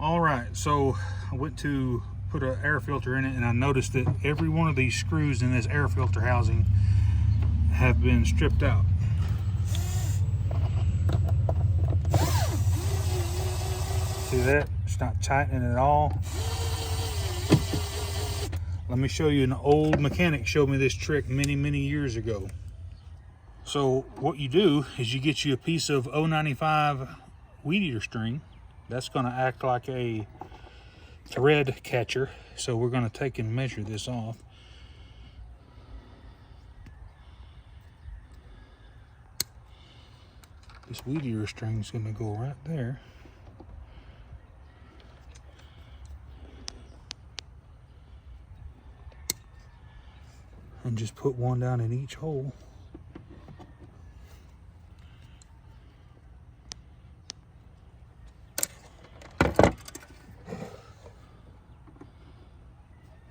All right, so I went to put an air filter in it, and I noticed that every one of these screws in this air filter housing have been stripped out. See that? It's not tightening at all. Let me show you. An old mechanic showed me this trick many years ago. So what you do is you get you a piece of 095 weed eater string. That's going to act like a thread catcher. So we're going to take and measure this off. This weed eater string is going to go right there. And just put one down in each hole.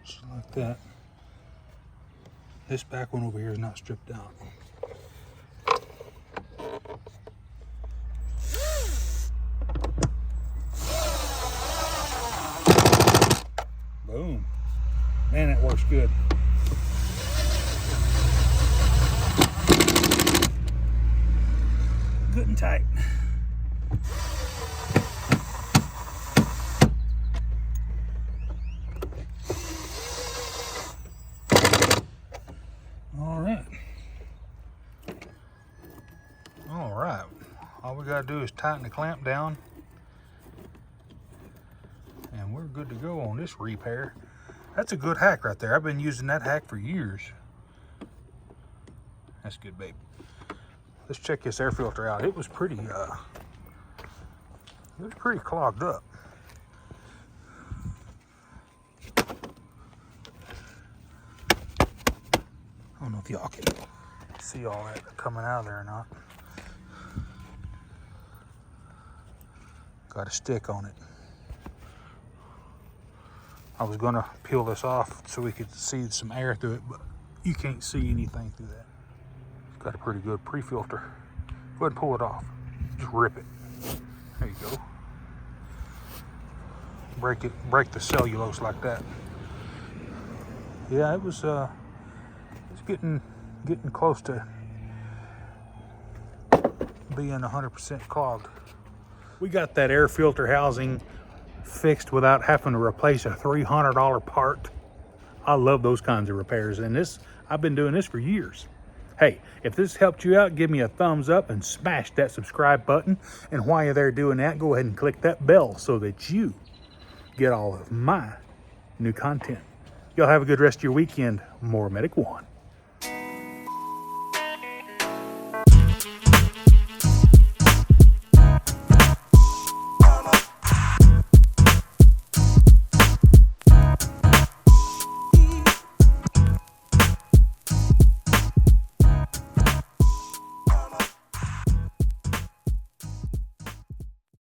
Just like that. This back one over here is not stripped out. Boom. Man, that works good. Good and tight. All right. All we gotta do is tighten the clamp down, and we're good to go on this repair. That's a good hack right there. I've been using that hack for years. That's good, babe. Let's check this air filter out. It was pretty clogged up. I don't know if y'all can see all that coming out of there or not. Got a stick on it. I was gonna peel this off so we could see some air through it, but you can't see anything through that. It's got a pretty good pre-filter. Go ahead and pull it off. Just rip it. There you go. Break the cellulose like that. Yeah, it's getting close to being 100% clogged. We got that air filter housing fixed without having to replace a $300 part. I love those kinds of repairs, and I've been doing this for years. Hey, if this helped you out, give me a thumbs up and smash that subscribe button. And while you're there doing that, go ahead and click that bell so that you get all of my new content. Y'all have a good rest of your weekend. More Medic One.